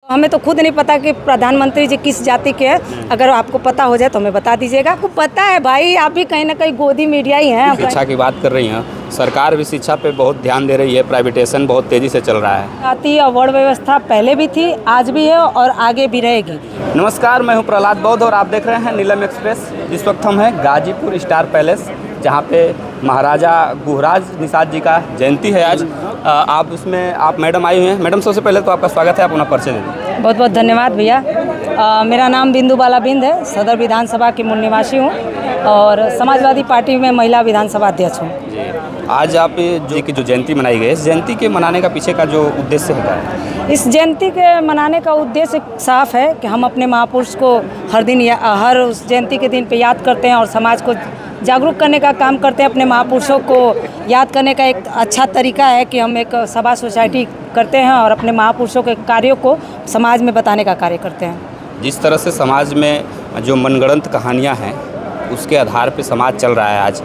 हमें तो खुद नहीं पता कि प्रधानमंत्री जी किस जाति के हैं। अगर आपको पता हो जाए तो हमें बता दीजिएगा। आपको पता है भाई, आप भी कहीं ना कहीं गोदी मीडिया ही हैं। शिक्षा की बात कर रही हैं, सरकार भी शिक्षा पे बहुत ध्यान दे रही है, प्राइवेटेशन बहुत तेज़ी से चल रहा है। जाति और वर्ण व्यवस्था पहले भी थी, आज भी है और आगे भी रहेगी। नमस्कार, मैं हूं प्रहलाद बौद्ध और आप देख रहे हैं नीलम एक्सप्रेस। इस वक्त हम हैं गाजीपुर स्टार पैलेस, जहां पे महाराजा गुहराज निषाद जी का जयंती है आज। आप मैडम आई हुई हैं। मैडम, सबसे पहले तो आपका स्वागत है, आप अपना परिचय दे दें। बहुत बहुत धन्यवाद भैया। मेरा नाम बिंदु बाला बिंद है, सदर विधानसभा की मूल निवासी हूँ और समाजवादी पार्टी में महिला विधानसभा अध्यक्ष हूँ। आज आप जी की जो जयंती मनाई गई, इस जयंती के मनाने का पीछे का जो उद्देश्य है? इस जयंती के मनाने का उद्देश्य साफ है कि हम अपने महापुरुष को हर दिन हर उस जयंती के दिन पे याद करते हैं और समाज को जागरूक करने का काम करते हैं। अपने महापुरुषों को याद करने का एक अच्छा तरीका है कि हम एक सभा सोसाइटी करते हैं और अपने महापुरुषों के कार्यों को समाज में बताने का कार्य करते हैं। जिस तरह से समाज में जो मनगढ़ंत कहानियाँ हैं, उसके आधार पे समाज चल रहा है आज।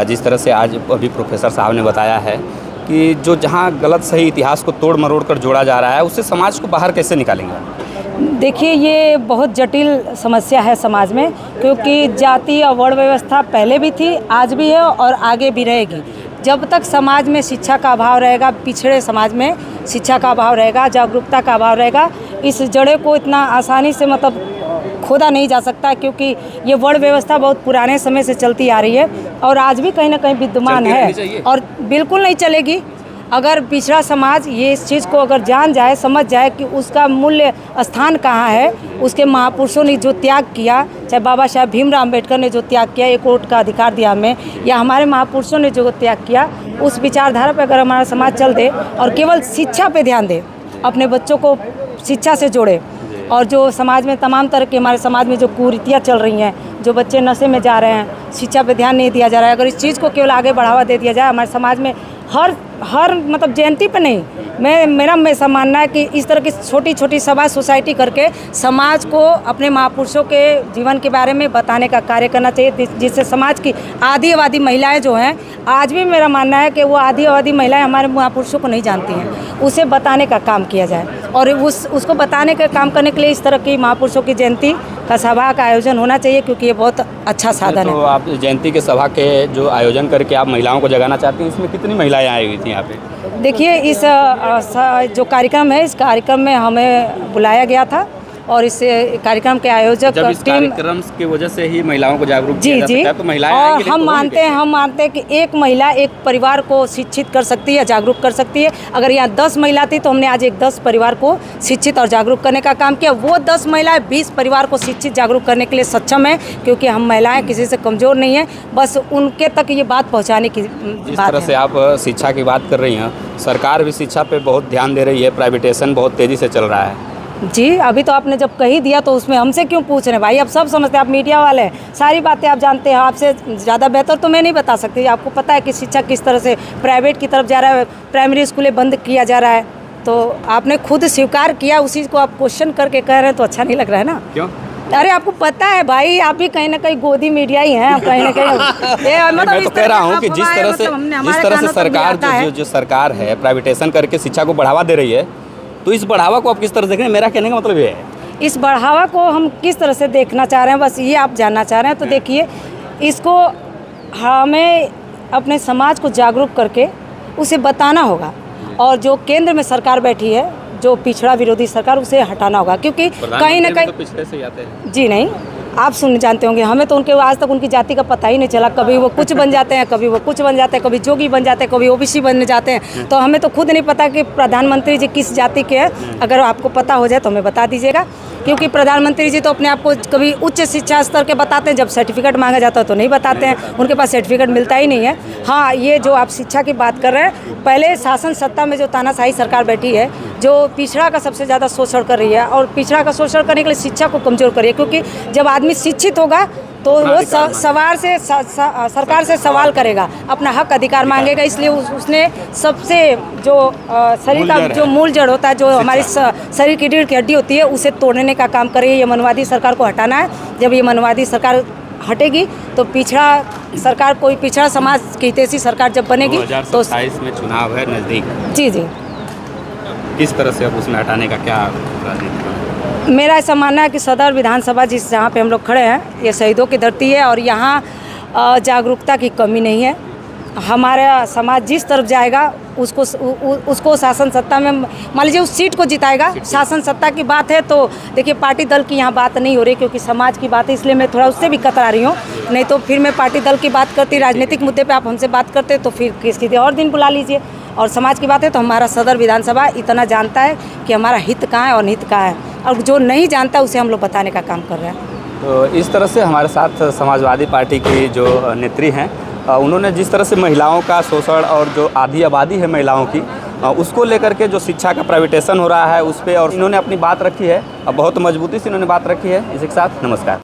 जिस तरह से आज अभी प्रोफेसर साहब ने बताया है कि जो जहाँ गलत सही इतिहास को तोड़ मरोड़ कर जोड़ा जा रहा है, उससे समाज को बाहर कैसे निकालेंगे? देखिए, ये बहुत जटिल समस्या है समाज में, क्योंकि जाति और वर्ण व्यवस्था पहले भी थी, आज भी है और आगे भी रहेगी। जब तक समाज में शिक्षा का अभाव रहेगा, पिछड़े समाज में शिक्षा का अभाव रहेगा, जागरूकता का अभाव रहेगा, इस जड़े को इतना आसानी से खोदा नहीं जा सकता, क्योंकि ये वर्ण व्यवस्था बहुत पुराने समय से चलती आ रही है और आज भी कहीं ना कहीं विद्यमान है और बिल्कुल नहीं चलेगी। अगर पिछड़ा समाज ये इस चीज़ को अगर जान जाए, समझ जाए कि उसका मूल्य स्थान कहाँ है, उसके महापुरुषों ने जो त्याग किया, चाहे बाबा साहब भीमराव अम्बेडकर ने जो त्याग किया, एक वोट का अधिकार दिया हमें, या हमारे महापुरुषों ने जो त्याग किया, उस विचारधारा पर अगर हमारा समाज चल दे और केवल शिक्षा पे ध्यान दे, अपने बच्चों को शिक्षा से जोड़े और जो समाज में तमाम तरह की हमारे समाज में जो कुरीतियाँ चल रही हैं, जो बच्चे नशे में जा रहे हैं, शिक्षा पे ध्यान नहीं दिया जा रहा है, अगर इस चीज़ को केवल आगे बढ़ावा दे दिया जाए, हमारे समाज में हर जयंती पे नहीं, मेरा ऐसा मानना है कि इस तरह की छोटी छोटी सभा सोसाइटी करके समाज को अपने महापुरुषों के जीवन के बारे में बताने का कार्य करना चाहिए, जिससे समाज की आधी आबादी महिलाएं जो हैं, आज भी मेरा मानना है कि वो आधी आबादी महिलाएं हमारे महापुरुषों को नहीं जानती हैं, उसे बताने का काम किया जाए और उसको बताने का काम करने के लिए इस तरह की महापुरुषों की जयंती का सभा का आयोजन होना चाहिए, क्योंकि ये बहुत अच्छा साधन है। तो आप जयंती के सभा के जो आयोजन करके आप महिलाओं को जगाना चाहती हैं, इसमें कितनी महिलाएं आई हुई थी यहाँ पे? देखिए, इस जो कार्यक्रम है, इस कार्यक्रम में हमें बुलाया गया था और इस कार्यक्रम के आयोजक जब इस कार्यक्रम की वजह से ही महिलाओं को जागरूक किया जा सकता है, तो महिलाएं और हम मानते हैं कि एक महिला एक परिवार को शिक्षित कर सकती है, जागरूक कर सकती है। अगर यहाँ 10 महिला थी तो हमने आज 10 परिवार को शिक्षित और जागरूक करने का काम किया। वो 10 महिलाएं 20 परिवार को शिक्षित जागरूक करने के लिए सक्षम है, क्योंकि हम महिलाएं किसी से कमज़ोर नहीं हैं, बस उनके तक ये बात पहुँचाने की जिस तरह से आप शिक्षा की बात कर रही हैं, सरकार भी शिक्षा पे बहुत ध्यान दे रही है, प्राइवेटेशन बहुत तेज़ी से चल रहा है। जी, अभी तो आपने जब कही दिया तो उसमें हमसे क्यों पूछ रहे हैं भाई? आप सब समझते हैं, आप मीडिया वाले हैं, सारी बातें आप जानते हैं, आपसे ज़्यादा बेहतर तो मैं नहीं बता सकती। आपको पता है कि शिक्षा किस तरह से प्राइवेट की तरफ जा रहा है, प्राइमरी स्कूलें बंद किया जा रहा है, तो आपने खुद स्वीकार किया, उसी को आप क्वेश्चन करके कह रहे हैं तो अच्छा नहीं लग रहा है ना? क्यों? अरे आपको पता है भाई, आप भी कहीं ना कहीं गोदी मीडिया ही हैं, कहीं ना कहीं मैं तो कह रहा हूँ कि जिस तरह से सरकार जो सरकार है प्राइवेटेशन करके शिक्षा को बढ़ावा दे रही है, तो इस बढ़ावा को आप किस तरह देख रहे हैं? मेरा कहने का मतलब ये है, इस बढ़ावा को हम किस तरह से देखना चाह रहे हैं, बस ये आप जानना चाह रहे हैं। तो देखिए, इसको हमें अपने समाज को जागरूक करके उसे बताना होगा और जो केंद्र में सरकार बैठी है, जो पिछड़ा विरोधी सरकार, उसे हटाना होगा, क्योंकि कहीं ना कहीं तो पिछड़े से आते हैं। जी नहीं, आप सुन जानते होंगे, हमें तो उनके आज तक उनकी जाति का पता ही नहीं चला। कभी वो कुछ बन जाते हैं, कभी वो कुछ बन जाते हैं, कभी जोगी बन जाते हैं, कभी ओबीसी बन जाते हैं, तो हमें तो खुद नहीं पता कि प्रधानमंत्री जी किस जाति के हैं। अगर आपको पता हो जाए तो हमें बता दीजिएगा, क्योंकि प्रधानमंत्री जी तो अपने आप को कभी उच्च शिक्षा स्तर के बताते हैं, जब सर्टिफिकेट मांगा जाता है तो नहीं बताते हैं, उनके पास सर्टिफिकेट मिलता ही नहीं है। हाँ, ये जो आप शिक्षा की बात कर रहे हैं, पहले शासन सत्ता में जो तानाशाही सरकार बैठी है, जो पिछड़ा का सबसे ज़्यादा शोषण कर रही है और पिछड़ा का शोषण करने के लिए शिक्षा को कमज़ोर कर रही है, क्योंकि जब आदमी शिक्षित होगा तो वो सरकार से सवाल करेगा, अपना हक अधिकार मांगेगा। इसलिए उसने सबसे जो शरीर का जो मूल जड़ होता है, जो हमारी शरीर की रीढ़ की हड्डी होती है, उसे तोड़ने का काम करे। ये मनवादी सरकार को हटाना है। जब ये मनवादी सरकार हटेगी तो पिछड़ा सरकार, कोई पिछड़ा समाज की हितैषी सरकार जब बनेगी तो 2027 में चुनाव है नज़दीक। जी जी, किस तरह से अब उसमें हटाने का क्या राजनीति है? मेरा ऐसा मानना है कि सदर विधानसभा जहाँ पे हम लोग खड़े हैं, ये शहीदों की धरती है और यहाँ जागरूकता की कमी नहीं है। हमारा समाज जिस तरफ जाएगा उसको शासन सत्ता में, मान लीजिए उस सीट को जिताएगा। शासन सत्ता की बात है तो देखिए, पार्टी दल की यहाँ बात नहीं हो रही, क्योंकि समाज की बात है, इसलिए मैं थोड़ा उससे भी कतरा रही हूँ। नहीं तो फिर मैं पार्टी दल की बात करती, राजनीतिक मुद्दे पे आप हमसे बात करते तो फिर किसी और दिन बुला लीजिए। और समाज की बात है तो हमारा सदर विधानसभा इतना जानता है कि हमारा हित कहाँ है और अनिहित कहाँ है, और जो नहीं जानता उसे हम लोग बताने का काम कर रहे हैं। तो इस तरह से हमारे साथ समाजवादी पार्टी की जो नेत्री हैं, उन्होंने जिस तरह से महिलाओं का शोषण और जो आधी आबादी है महिलाओं की, उसको लेकर के जो शिक्षा का प्राइवेटाइजेशन हो रहा है उस पर, और इन्होंने अपनी बात रखी है, बहुत मजबूती से इन्होंने बात रखी है। इसी के साथ नमस्कार।